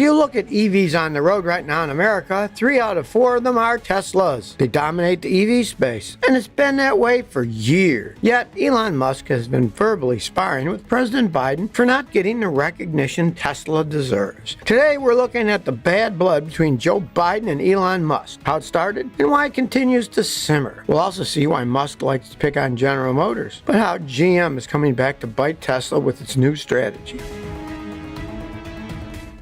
you look at EVs on the road right now in America, 3 out of 4 of them are Teslas. They dominate the EV space, and it's been that way for years. Yet, Elon Musk has been verbally sparring with President Biden for not getting the recognition Tesla deserves. Today, we're looking at the bad blood between Joe Biden and Elon Musk, how it started, and why it continues to simmer. We'll also see why Musk likes to pick on General Motors, but how GM is coming back to bite Tesla with its new strategy.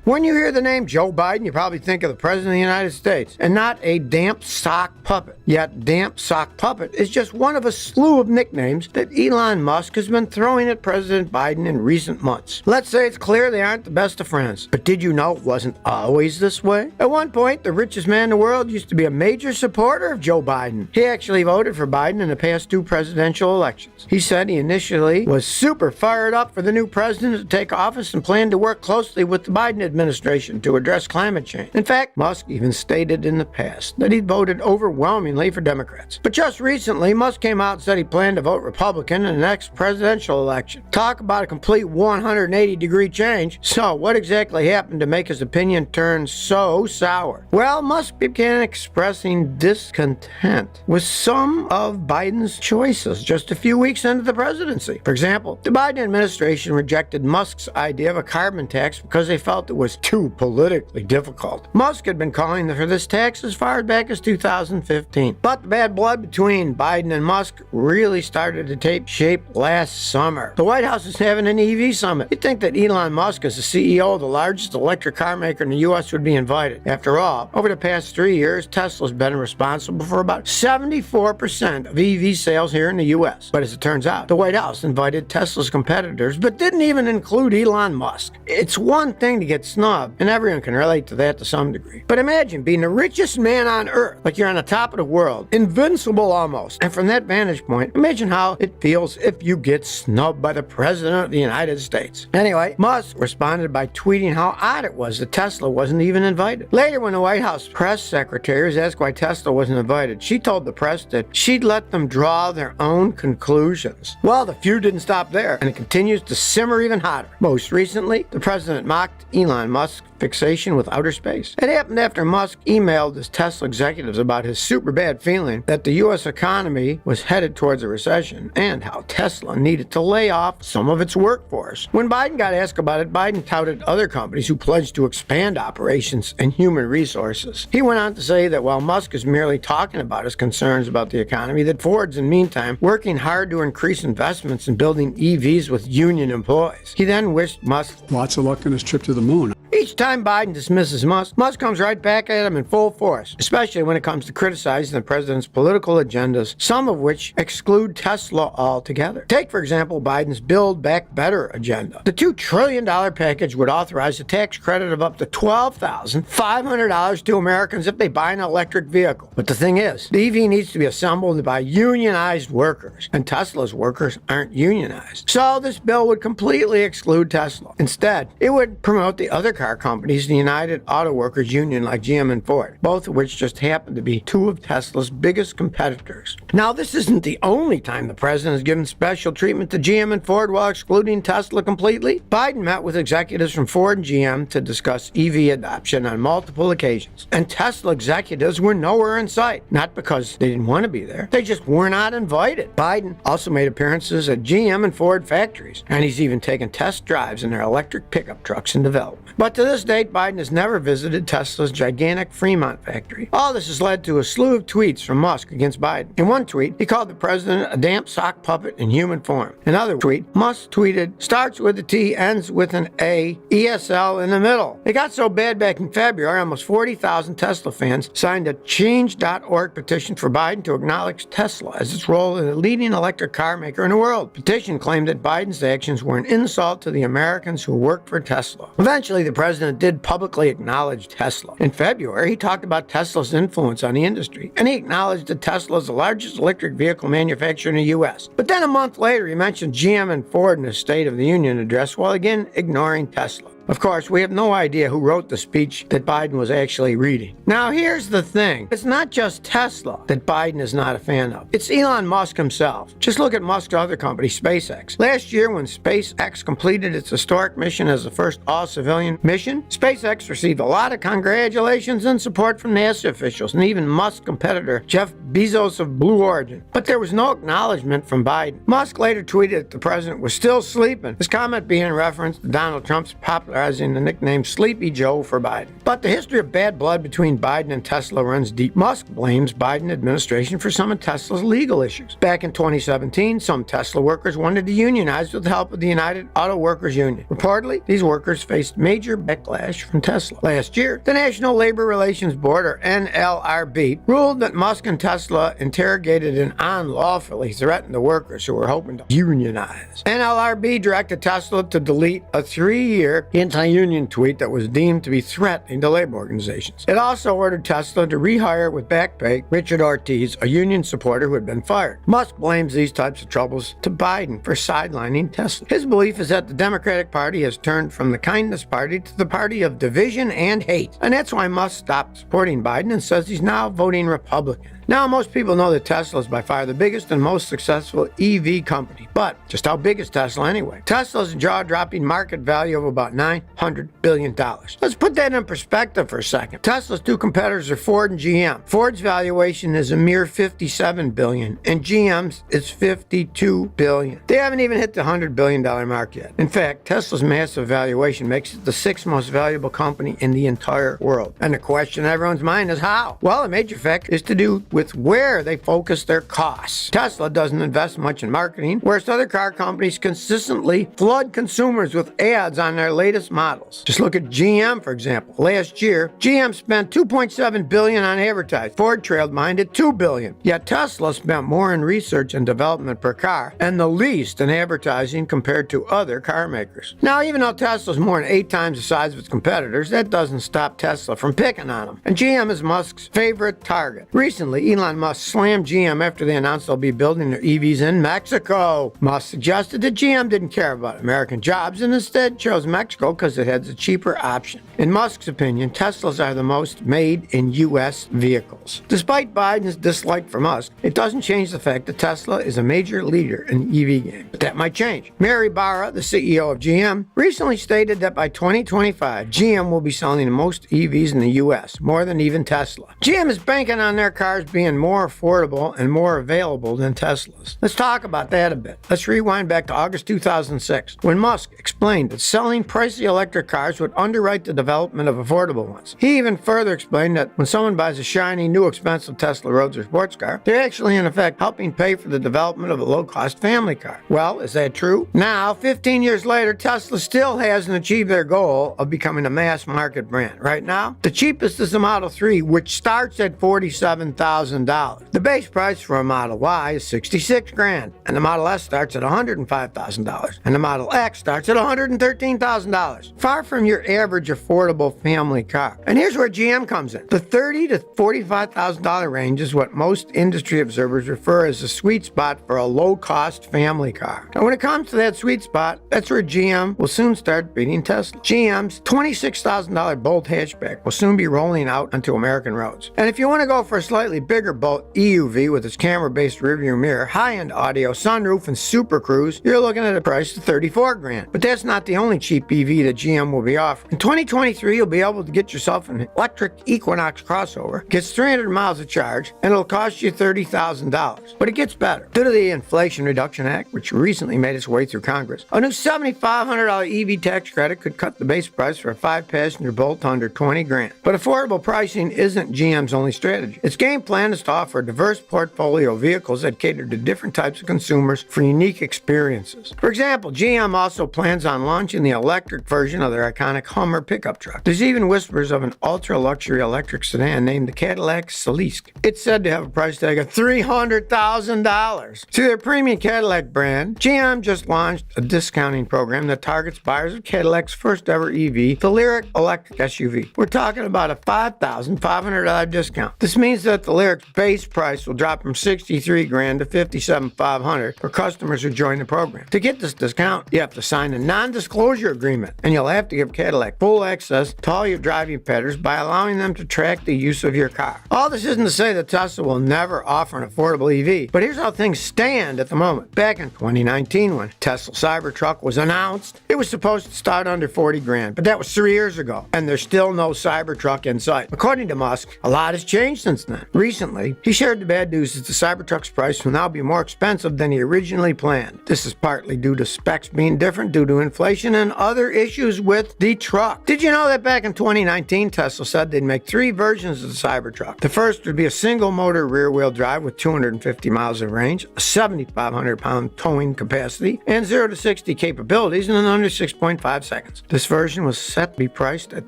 When you hear the name Joe Biden, you probably think of the President of the United States, and not a damp sock puppet. Yet, damp sock puppet is just one of a slew of nicknames that Elon Musk has been throwing at President Biden in recent months. Let's say it's clear they aren't the best of friends, but did you know it wasn't always this way? At one point, the richest man in the world used to be a major supporter of Joe Biden. He actually voted for Biden in the past 2 presidential elections. He said he initially was super fired up for the new president to take office and planned to work closely with the Biden administration to address climate change. In fact, Musk even stated in the past that he'd voted overwhelmingly for Democrats. But just recently, Musk came out and said he planned to vote Republican in the next presidential election. Talk about a complete 180-degree change. So, what exactly happened to make his opinion turn so sour? Well, Musk began expressing discontent with some of Biden's choices just a few weeks into the presidency. For example, the Biden administration rejected Musk's idea of a carbon tax because they felt it was too politically difficult. Musk had been calling for this tax as far back as 2015. But the bad blood between Biden and Musk really started to take shape last summer. The White House is having an EV summit. You'd think that Elon Musk, as the CEO of the largest electric car maker in the U.S., would be invited. After all, over the past 3 years, Tesla's been responsible for about 74% of EV sales here in the U.S. But as it turns out, the White House invited Tesla's competitors, but didn't even include Elon Musk. It's one thing to get snubbed, and everyone can relate to that to some degree. But imagine being the richest man on earth, like you're on the top of the world, invincible almost. And from that vantage point, imagine how it feels if you get snubbed by the President of the United States. Anyway, Musk responded by tweeting how odd it was that Tesla wasn't even invited. Later, when the White House press secretary was asked why Tesla wasn't invited, she told the press that she'd let them draw their own conclusions. Well, the feud didn't stop there, and it continues to simmer even hotter. Most recently, the president mocked Elon Musk's fixation with outer space. It happened after Musk emailed his Tesla executives about his super bad feeling that the U.S. economy was headed towards a recession and how Tesla needed to lay off some of its workforce. When Biden got asked about it, Biden touted other companies who pledged to expand operations and human resources. He went on to say that while Musk is merely talking about his concerns about the economy, that Ford's in the meantime working hard to increase investments in building EVs with union employees. He then wished Musk lots of luck on his trip to the moon. Each time Biden dismisses Musk, Musk comes right back at him in full force, especially when it comes to criticizing the president's political agendas, some of which exclude Tesla altogether. Take, for example, Biden's Build Back Better agenda. The $2 trillion package would authorize a tax credit of up to $12,500 to Americans if they buy an electric vehicle. But the thing is, the EV needs to be assembled by unionized workers, and Tesla's workers aren't unionized. So this bill would completely exclude Tesla. Instead, it would promote the other car companies, the United Auto Workers Union like GM and Ford, both of which just happen to be 2 of Tesla's biggest competitors. Now, this isn't the only time the president has given special treatment to GM and Ford while excluding Tesla completely. Biden met with executives from Ford and GM to discuss EV adoption on multiple occasions, and Tesla executives were nowhere in sight. Not because they didn't want to be there, they just were not invited. Biden also made appearances at GM and Ford factories, and he's even taken test drives in their electric pickup trucks in development. But to this date, Biden has never visited Tesla's gigantic Fremont factory. All this has led to a slew of tweets from Musk against Biden. In one tweet, he called the president a damp sock puppet in human form. In another tweet, Musk tweeted, starts with a T, ends with an A, ESL in the middle. It got so bad back in February, almost 40,000 Tesla fans signed a Change.org petition for Biden to acknowledge Tesla as its role as the leading electric car maker in the world. The petition claimed that Biden's actions were an insult to the Americans who worked for Tesla. Eventually, the president did publicly acknowledge Tesla. In February, he talked about Tesla's influence on the industry, and he acknowledged that Tesla is the largest electric vehicle manufacturer in the U.S. But then a month later, he mentioned GM and Ford in his State of the Union address while again ignoring Tesla. Of course, we have no idea who wrote the speech that Biden was actually reading. Now, here's the thing. It's not just Tesla that Biden is not a fan of. It's Elon Musk himself. Just look at Musk's other company, SpaceX. Last year, when SpaceX completed its historic mission as the first all-civilian mission, SpaceX received a lot of congratulations and support from NASA officials and even Musk's competitor, Jeff Bezos of Blue Origin. But there was no acknowledgement from Biden. Musk later tweeted that the president was still sleeping, his comment being in reference to Donald Trump's popularizing the nickname Sleepy Joe for Biden. But the history of bad blood between Biden and Tesla runs deep. Musk blames Biden administration for some of Tesla's legal issues. Back in 2017, some Tesla workers wanted to unionize with the help of the United Auto Workers Union. Reportedly, these workers faced major backlash from Tesla. Last year, the National Labor Relations Board, or NLRB, ruled that Musk and Tesla interrogated and unlawfully threatened the workers who were hoping to unionize. NLRB directed Tesla to delete a 3-year anti-union tweet that was deemed to be threatening to labor organizations. It also ordered Tesla to rehire with back pay Richard Ortiz, a union supporter who had been fired. Musk blames these types of troubles to Biden for sidelining Tesla. His belief is that the Democratic Party has turned from the kindness party to the party of division and hate, and that's why Musk stopped supporting Biden and says he's now voting Republican. Now, most people know that Tesla is by far the biggest and most successful EV company. But just how big is Tesla anyway? Tesla has a jaw-dropping market value of about $900 billion. Let's put that in perspective for a second. Tesla's two competitors are Ford and GM. Ford's valuation is a mere $57 billion, and GM's is $52 billion. They haven't even hit the $100 billion mark yet. In fact, Tesla's massive valuation makes it the 6th most valuable company in the entire world. And the question in everyone's mind is how? Well, a major factor is to do with where they focus their costs. Tesla doesn't invest much in marketing, whereas other car companies consistently flood consumers with ads on their latest models. Just look at GM, for example. Last year, GM spent $2.7 billion on advertising. Ford trailed behind at $2 billion. Yet Tesla spent more in research and development per car and the least in advertising compared to other car makers. Now, even though Tesla is more than 8 times the size of its competitors, that doesn't stop Tesla from picking on them. And GM is Musk's favorite target. Recently, Elon Musk slammed GM after they announced they'll be building their EVs in Mexico. Musk suggested that GM didn't care about American jobs and instead chose Mexico because it had a cheaper option. In Musk's opinion, Teslas are the most made in U.S. vehicles. Despite Biden's dislike for Musk, it doesn't change the fact that Tesla is a major leader in the EV game. But that might change. Mary Barra, the CEO of GM, recently stated that by 2025, GM will be selling the most EVs in the U.S., more than even Tesla. GM is banking on their cars being more affordable and more available than Tesla's. Let's talk about that a bit. Let's rewind back to August 2006, when Musk explained that selling pricey electric cars would underwrite the development of affordable ones. He even further explained that when someone buys a shiny, new, expensive Tesla Roadster sports car, they're actually in effect helping pay for the development of a low-cost family car. Well, is that true? Now, 15 years later, Tesla still hasn't achieved their goal of becoming a mass market brand. Right now, the cheapest is the Model 3, which starts at $47,000. The base price for a Model Y is $66,000, and the Model S starts at $105,000, and the Model X starts at $113,000. Far from your average affordable family car. And here's where GM comes in. The $30,000 to $45,000 range is what most industry observers refer as the sweet spot for a low-cost family car. And when it comes to that sweet spot, that's where GM will soon start beating Tesla. GM's $26,000 Bolt hatchback will soon be rolling out onto American roads. And if you want to go for a slightly bigger Bolt EUV with its camera-based rearview mirror, high-end audio, sunroof, and Super Cruise, you're looking at a price of $34,000. But that's not the only cheap EV that GM will be offering. In 2023, you'll be able to get yourself an electric Equinox crossover, gets 300 miles of charge, and it'll cost you $30,000. But it gets better. Due to the Inflation Reduction Act, which recently made its way through Congress, a new $7,500 EV tax credit could cut the base price for a 5-passenger Bolt to under $20,000. But affordable pricing isn't GM's only strategy. Its game plan is to offer a diverse portfolio of vehicles that cater to different types of consumers for unique experiences. For example, GM also plans on launching the electric version of their iconic Hummer pickup truck. There's even whispers of an ultra-luxury electric sedan named the Cadillac Celica. It's said to have a price tag of $300,000. Through their premium Cadillac brand, GM just launched a discounting program that targets buyers of Cadillac's first ever EV, the Lyriq electric SUV. We're talking about a $5,500 discount. This means that the Lyriq Lyric's base price will drop from $63,000 to $57,500 for customers who join the program. To get this discount, you have to sign a non-disclosure agreement, and you'll have to give Cadillac full access to all your driving patterns by allowing them to track the use of your car. All this isn't to say that Tesla will never offer an affordable EV, but here's how things stand at the moment. Back in 2019, when Tesla Cybertruck was announced, it was supposed to start under $40,000, but that was 3 years ago, and there's still no Cybertruck in sight. According to Musk, a lot has changed since then. Recently, he shared the bad news that the Cybertruck's price will now be more expensive than he originally planned. This is partly due to specs being different due to inflation and other issues with the truck. Did you know that back in 2019, Tesla said they'd make 3 versions of the Cybertruck? The first would be a single-motor rear-wheel drive with 250 miles of range, a 7,500-pound towing capacity, and 0 to 60 capabilities in under 6.5 seconds. This version was set to be priced at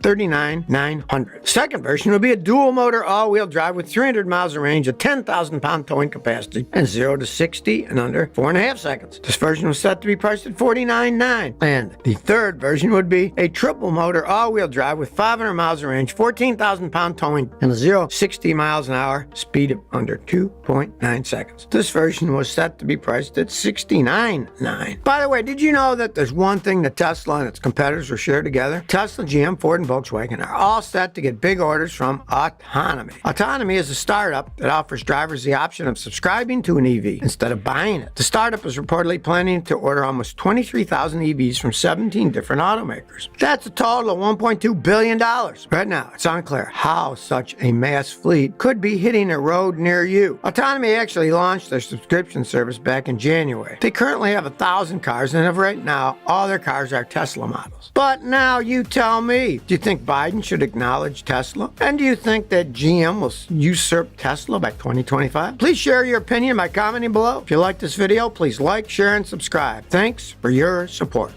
$39,900. The second version would be a dual-motor all-wheel drive with 300 miles of range, a 10,000-pound towing capacity, and 0 to 60 in under 4.5 seconds. This version was set to be priced at $49,900. And the third version would be a triple-motor all-wheel drive with 500 miles of range, 14,000-pound towing, and a 0 to 60 miles an hour speed of under 2.9 seconds. This version was set to be priced at $69,900. By the way, did you know that there's one thing that Tesla and its competitors will share together? Tesla, GM, Ford, and Volkswagen are all set to get big orders from Autonomy. Autonomy is a startup that offers drivers the option of subscribing to an EV instead of buying it. The startup is reportedly planning to order almost 23,000 EVs from 17 different automakers. That's a total of $1.2 billion. Right now, it's unclear how such a mass fleet could be hitting a road near you. Autonomy actually launched their subscription service back in January. They currently have 1,000 cars, and as of right now, all their cars are Tesla models. But now you tell me, do you think Biden should acknowledge Tesla? And do you think that GM will usurp Tesla by 2025? Please share your opinion by commenting below. If you like this video, please like, share, and subscribe. Thanks for your support.